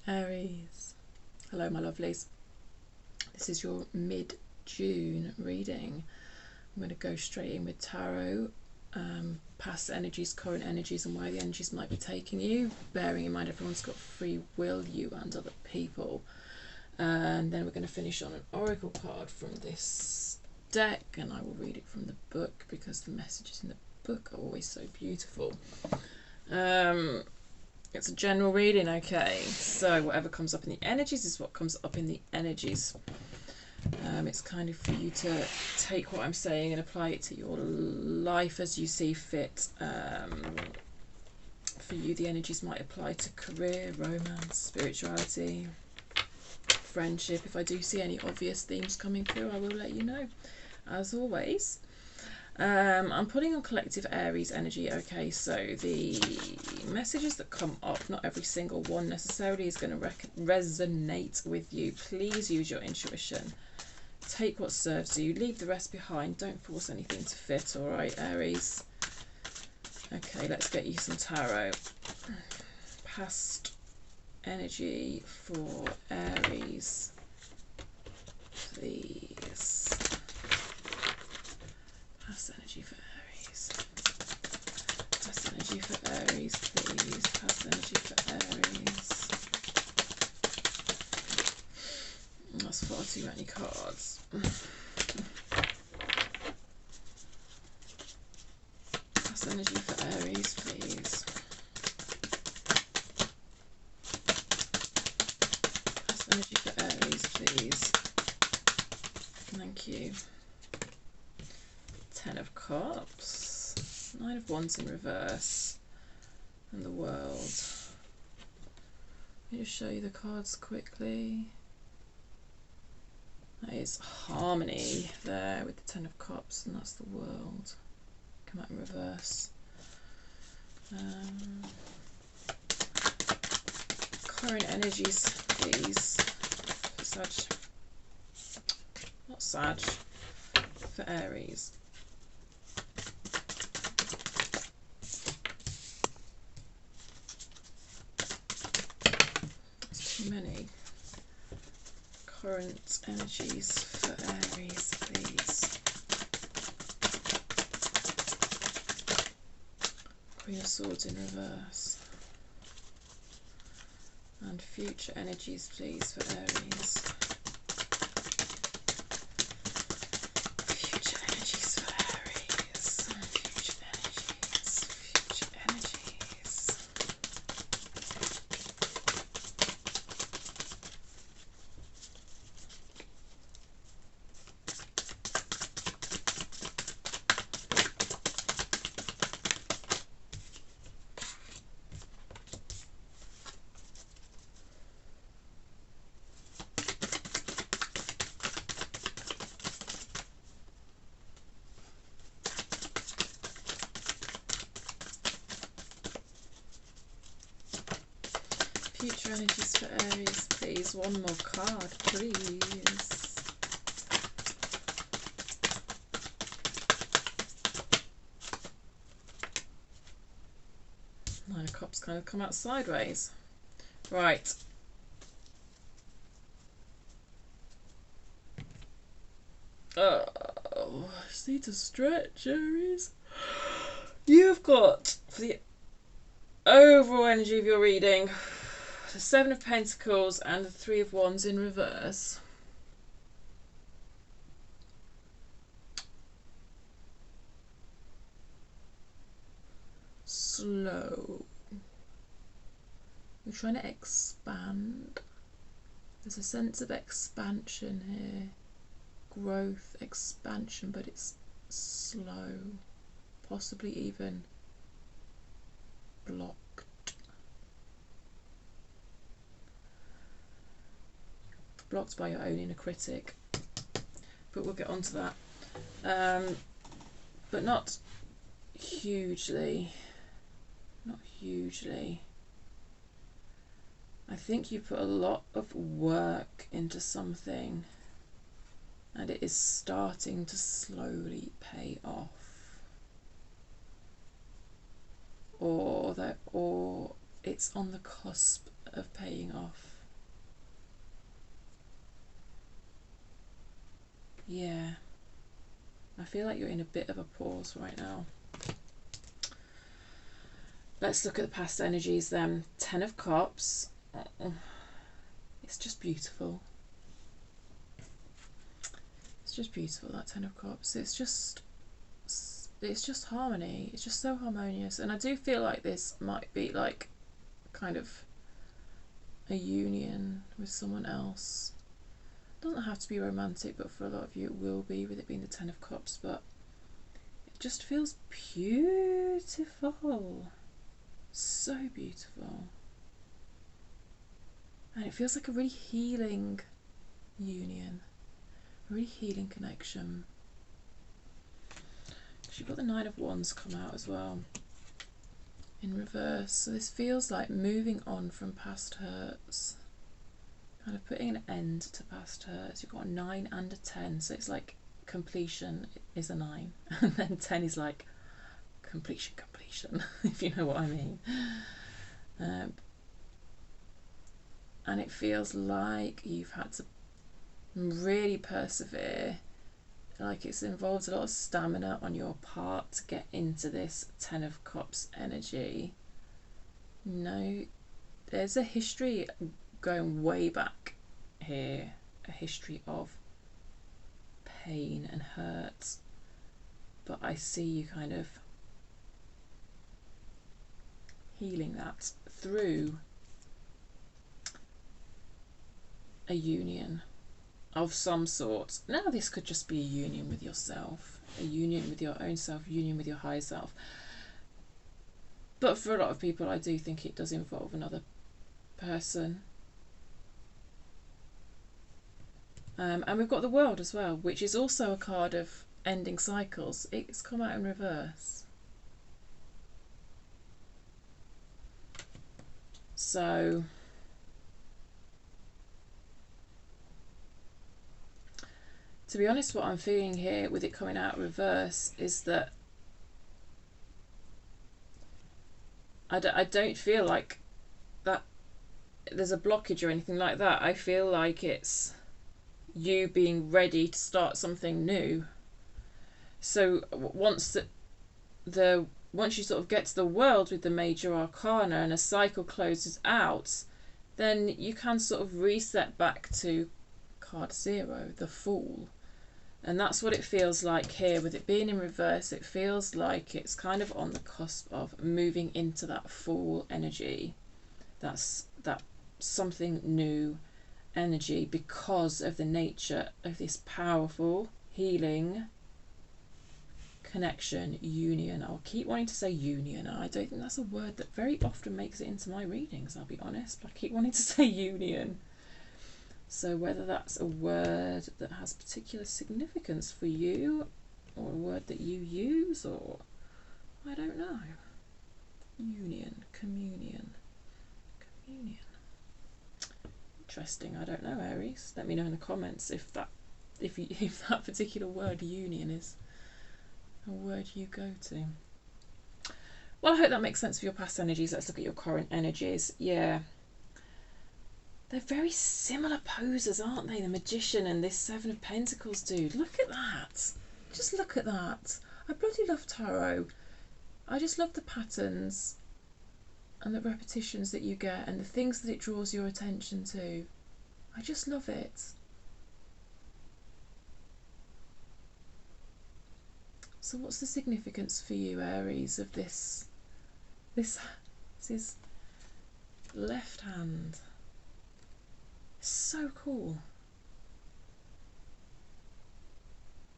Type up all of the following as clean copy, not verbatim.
Aries. Hello, my lovelies. This is your mid-June reading. I'm going to go straight in with tarot, past energies, current energies, and where the energies might be taking you, bearing in mind everyone's got free will, you and other people. And then we're going to finish on an oracle card from this deck, and I will read it from the book because the messages in the book are always so beautiful. It's a general reading, okay, so whatever comes up in the energies is what comes up in the energies. It's kind of for you to take what I'm saying and apply it to your life as you see fit. For you, the energies might apply to career, romance, spirituality, friendship. If I do see any obvious themes coming through, I will let you know, as always. I'm putting on collective Aries energy. Okay, so the messages that come up, not every single one necessarily is going to resonate with you. Please use your intuition. Take what serves you. Leave the rest behind. Don't force anything to fit, all right, Aries? Okay, let's get you some tarot. Past energy for Aries, please. Past energy for Aries. Past energy for Aries, please. Past energy for Aries. That's far too many cards. Past energy for Aries, please. Past energy for Aries, please. Thank you. 10 of Cups, 9 of Wands in reverse, and the World. Let me just show you the cards quickly. That is harmony there with the 10 of Cups, and that's the World. Come out in reverse. Current energies, please. Sag. Not Sag. For Aries. Too many. Current energies for Aries, please. Queen of Swords in reverse. And future energies, please, for Aries. Future energies for Aries. Future energies. Future energies. Future energies for Aries, please. One more card, please. Nine of Cups kind of come out sideways. Right. Oh, I just need to stretch, Aries. You've got, for the overall energy of your reading, the 7 of Pentacles and the 3 of Wands in reverse. Slow. You're trying to expand. There's a sense of expansion here. Growth, expansion, but it's slow. Possibly even blocked. Blocked by your own inner critic, but we'll get onto that. But not hugely. Not hugely. I think you put a lot of work into something, and it is starting to slowly pay off. Or it's on the cusp of paying off. Yeah, I feel like you're in a bit of a pause right now. Let's look at the past energies then. 10 of Cups. It's just beautiful. It's just beautiful, that 10 of Cups. It's just harmony. It's just so harmonious. And I do feel like this might be like kind of a union with someone else. It doesn't have to be romantic, but for a lot of you it will be, with it being the 10 of Cups. But it just feels beautiful. So beautiful. And it feels like a really healing union, a really healing connection. You've got the 9 of Wands come out as well in reverse. So this feels like moving on from past hurts, kind of putting an end to past hurts. You've got a 9 and a 10, so it's like completion is a 9 and then 10 is like completion, if you know what I mean. And it feels like you've had to really persevere, like it's involved a lot of stamina on your part to get into this 10 of Cups energy. No, there's a history going way back here, a history of pain and hurt, but I see you kind of healing that through a union of some sort. Now this could just be a union with yourself, a union with your own self, union with your higher self. But for a lot of people, I do think it does involve another person. And we've got the World as well, which is also a card of ending cycles. It's come out in reverse. So to be honest, what I'm feeling here with it coming out reverse is that I don't feel like that there's a blockage or anything like that. I feel like it's you being ready to start something new. So once once you sort of get to the World with the Major Arcana and a cycle closes out, then you can sort of reset back to card 0, the Fool. And that's what it feels like here with it being in reverse. It feels like it's kind of on the cusp of moving into that Fool energy. That's that something new energy because of the nature of this powerful healing connection, union. I'll keep wanting to say union. I don't think that's a word that very often makes it into my readings, I'll be honest, but I keep wanting to say union. So whether that's a word that has particular significance for you, or a word that you use, or I don't know. Union, communion, communion. Interesting. I don't know, Aries. Let me know in the comments if that particular word, union, is a word you go to. Well, I hope that makes sense for your past energies. Let's look at your current energies. Yeah. They're very similar poses, aren't they? The Magician and this 7 of Pentacles dude. Look at that. Just look at that. I bloody love tarot. I just love the patterns and the repetitions that you get and the things that it draws your attention to. I just love it. So what's the significance for you, Aries, of this? This is left hand. So cool.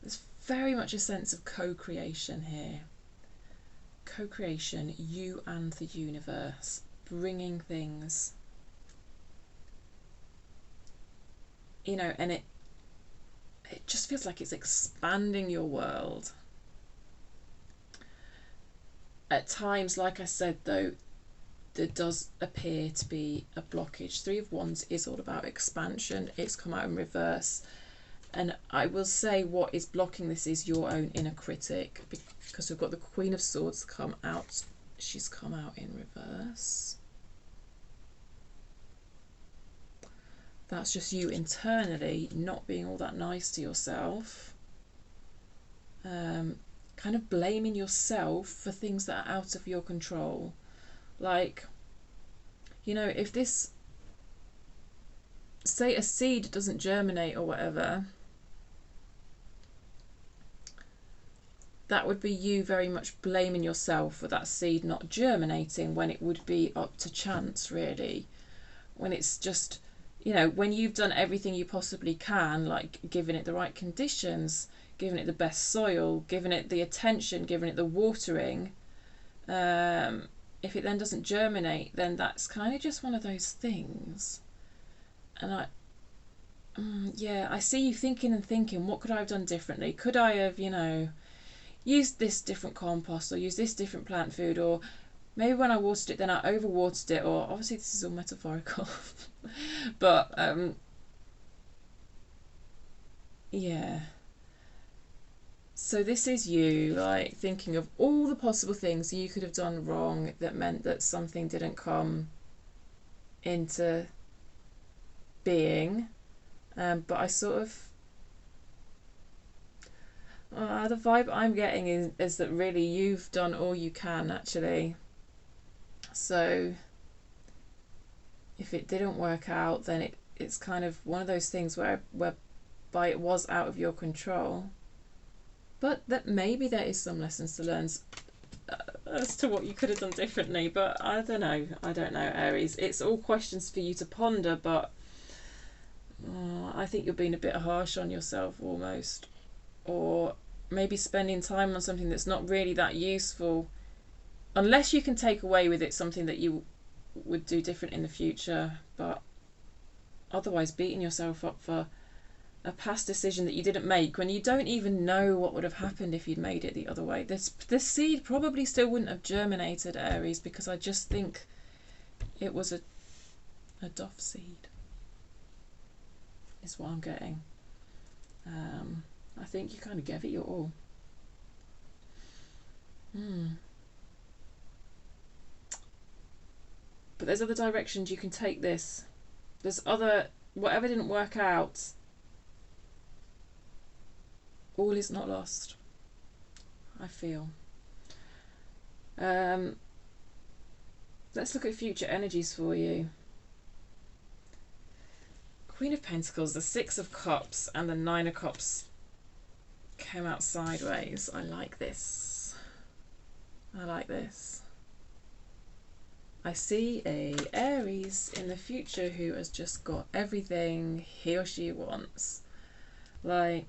There's very much a sense of co-creation here. Co-creation, you and the universe, bringing things, you know, and it just feels like it's expanding your world. At times, like I said, though, there does appear to be a blockage. 3 of Wands is all about expansion. It's come out in reverse. And I will say what is blocking this is your own inner critic, because we've got the Queen of Swords come out. She's come out in reverse. That's just you internally not being all that nice to yourself. Kind of blaming yourself for things that are out of your control. Like, you know, if this, say a seed doesn't germinate or whatever, that would be you very much blaming yourself for that seed not germinating, when it would be up to chance, really. When it's just, you know, when you've done everything you possibly can, like giving it the right conditions, giving it the best soil, giving it the attention, giving it the watering, if it then doesn't germinate, then that's kind of just one of those things. And yeah, I see you thinking and thinking, what could I have done differently? Could I have, you know, used this different compost, or used this different plant food, or maybe when I watered it, then I overwatered it, or obviously this is all metaphorical, but yeah. So this is you, like, thinking of all the possible things you could have done wrong that meant that something didn't come into being. But I sort of, the vibe I'm getting is that really you've done all you can, actually. So if it didn't work out, then it's kind of one of those things whereby it was out of your control. But that maybe there is some lessons to learn as to what you could have done differently. But I don't know, Aries. It's all questions for you to ponder, but I think you're being a bit harsh on yourself almost. Or maybe spending time on something that's not really that useful, unless you can take away with it something that you would do different in the future. But otherwise, beating yourself up for a past decision that you didn't make, when you don't even know what would have happened if you'd made it the other way. The seed probably still wouldn't have germinated, Aries, because I just think it was a duff seed, is what I'm getting. I think you kind of gave it your all. But there's other directions you can take this. There's other, whatever didn't work out, all is not lost, I feel. Let's look at future energies for you. Queen of Pentacles, the Six of Cups, and the Nine of Cups came out sideways. I like this. I like this. I see a Aries in the future who has just got everything he or she wants. Like,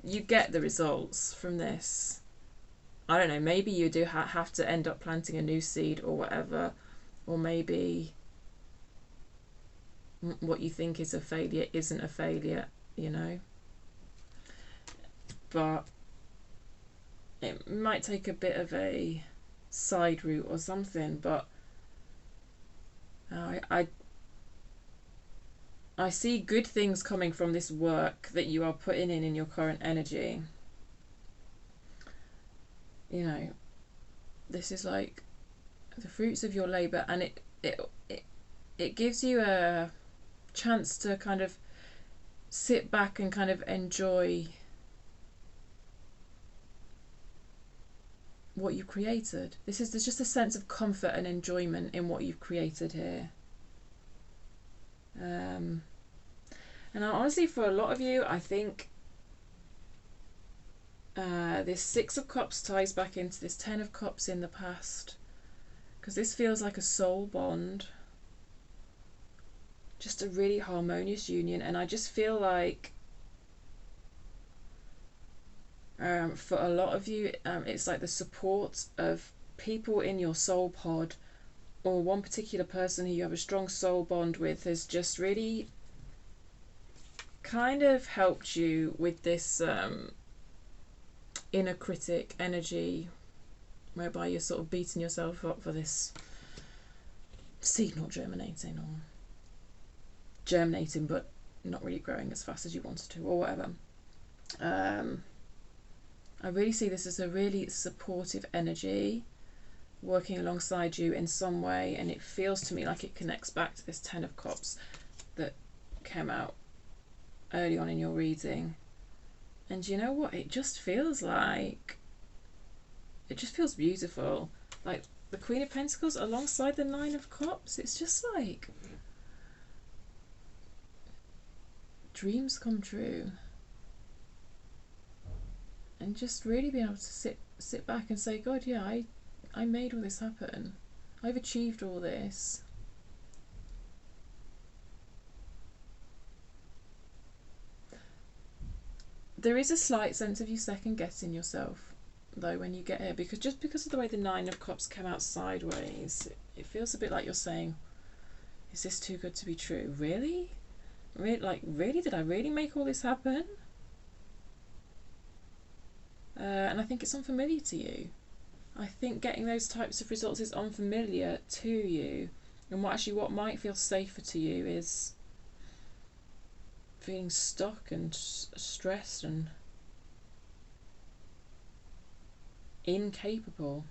you get the results from this. I don't know, maybe you do have to end up planting a new seed or whatever, or maybe what you think is a failure isn't a failure, you know. But it might take a bit of a side route or something, but I see good things coming from this work that you are putting in your current energy. You know, this is like the fruits of your labour, and it gives you a chance to kind of sit back and kind of enjoy what you've created. There's just a sense of comfort and enjoyment in what you've created here. And honestly, for a lot of you, I think this Six of Cups ties back into this Ten of Cups in the past, because this feels like a soul bond, just a really harmonious union. And I just feel like for a lot of you, it's like the support of people in your soul pod, or one particular person who you have a strong soul bond with, has just really kind of helped you with this inner critic energy, whereby you're sort of beating yourself up for this seed not germinating, or germinating but not really growing as fast as you wanted to, or whatever. I really see this as a really supportive energy. working alongside you in some way, and it feels to me like it connects back to this Ten of Cups that came out early on in your reading. And you know what, it just feels beautiful, like the Queen of Pentacles alongside the Nine of Cups. It's just like dreams come true, and just really being able to sit back and say, God, yeah, I made all this happen. I've achieved all this. There is a slight sense of you second guessing yourself though when you get here, because of the way the Nine of Cups came out sideways, it feels a bit like you're saying, is this too good to be true? Really? Really? Did I really make all this happen? And I think it's unfamiliar to you. I think getting those types of results is unfamiliar to you, and what might feel safer to you is feeling stuck and stressed and incapable.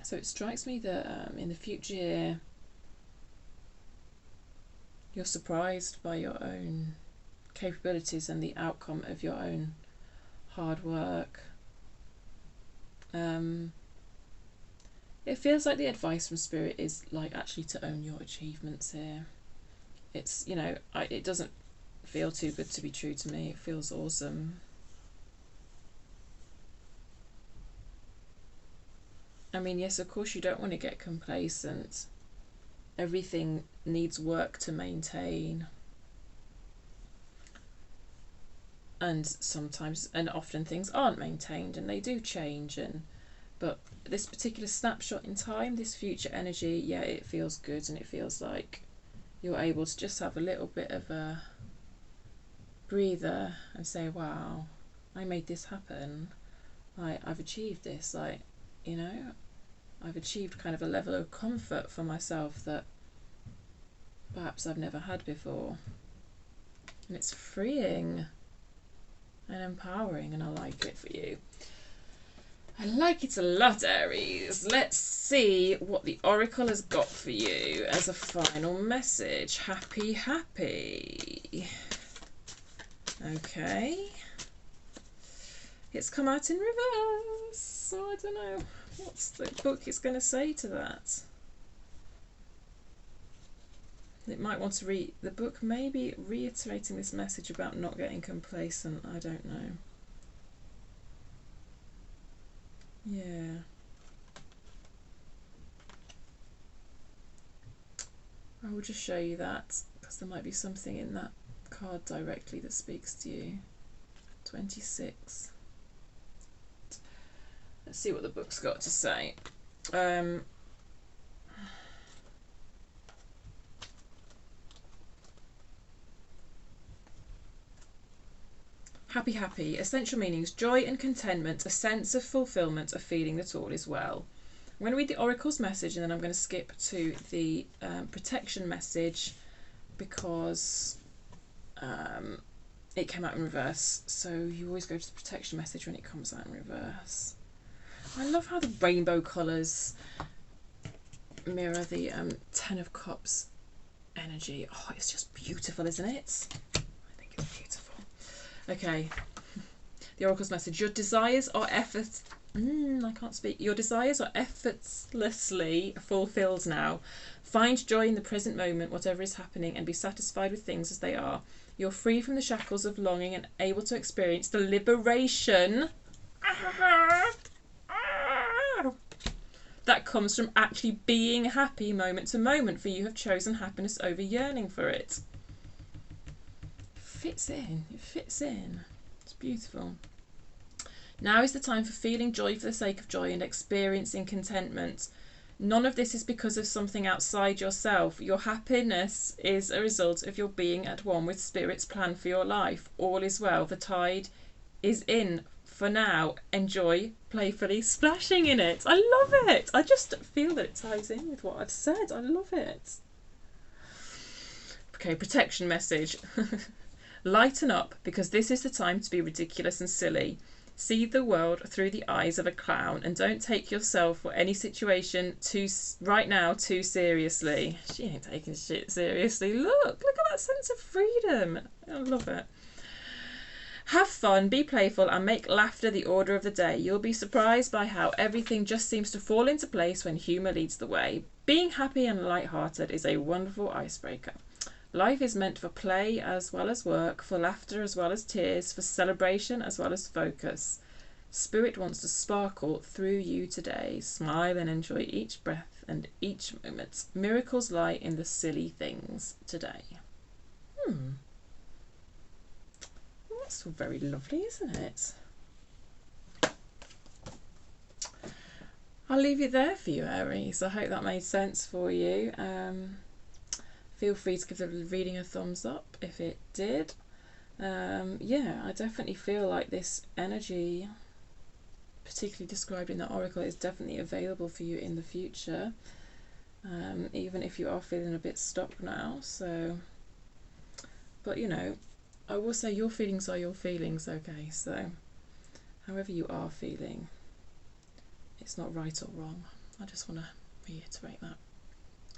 So it strikes me that in the future you're surprised by your own capabilities and the outcome of your own hard work. It feels like the advice from Spirit is like actually to own your achievements here. It's, you know, it doesn't feel too good to be true to me. It feels awesome. I mean, yes, of course you don't want to get complacent. Everything needs work to maintain. And sometimes and often things aren't maintained and they do change, but this particular snapshot in time, this future energy, yeah, it feels good, and it feels like you're able to just have a little bit of a breather and say, wow, I made this happen. I've achieved this. Like, you know, I've achieved kind of a level of comfort for myself that perhaps I've never had before. And it's freeing and empowering, and I like it for you. I like it a lot, Aries. Let's see what the Oracle has got for you as a final message. Happy, happy. Okay. It's come out in reverse, so I don't know what's the book is going to say to that. It might want to read the book, maybe reiterating this message about not getting complacent. I don't know. Yeah. I will just show you that because there might be something in that card directly that speaks to you. 26. Let's see what the book's got to say. Happy, happy. Essential meanings: joy and contentment, a sense of fulfillment, a feeling that all is well. I'm going to read the Oracle's message, and then I'm going to skip to the protection message because it came out in reverse. So you always go to the protection message when it comes out in reverse. I love how the rainbow colours mirror the Ten of Cups energy. Oh, it's just beautiful, isn't it? I think it's beautiful. Okay, the Oracle's message: your desires are I can't speak. Your desires are effortlessly fulfilled now. Find joy in the present moment, whatever is happening, and be satisfied with things as they are. You're free from the shackles of longing and able to experience the liberation that comes from actually being happy moment to moment, for you have chosen happiness over yearning for it. Fits in. It fits in. It's beautiful. Now is the time for feeling joy for the sake of joy and experiencing contentment. None of this is because of something outside yourself. Your happiness is a result of your being at one with Spirit's plan for your life. All is well. The tide is in for now. Enjoy playfully splashing in it. I love it. I just feel that it ties in with what I've said. I love it. Okay, protection message. Lighten up, because this is the time to be ridiculous and silly. See the world through the eyes of a clown and don't take yourself or any situation right now too seriously. She ain't taking shit seriously. Look at that sense of freedom. I love it. Have fun, be playful, and make laughter the order of the day. You'll be surprised by how everything just seems to fall into place when humour leads the way. Being happy and light-hearted is a wonderful icebreaker. Life is meant for play as well as work, for laughter as well as tears, for celebration as well as focus. Spirit wants to sparkle through you today. Smile and enjoy each breath and each moment. Miracles lie in the silly things today. That's all very lovely, isn't it? I'll leave it there for you, Aries. I hope that made sense for you. Feel free to give the reading a thumbs up if it did. Yeah, I definitely feel like this energy, particularly described in the oracle, is definitely available for you in the future, even if you are feeling a bit stuck now. So, but you know, I will say your feelings are your feelings, okay? So, however you are feeling, it's not right or wrong. I just want to reiterate that,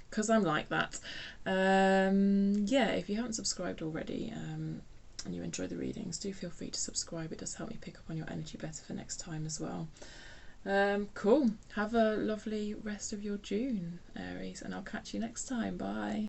because I'm like that. Yeah, if you haven't subscribed already and you enjoy the readings, do feel free to subscribe. It does help me pick up on your energy better for next time as well. Cool. Have a lovely rest of your June, Aries, and I'll catch you next time. Bye.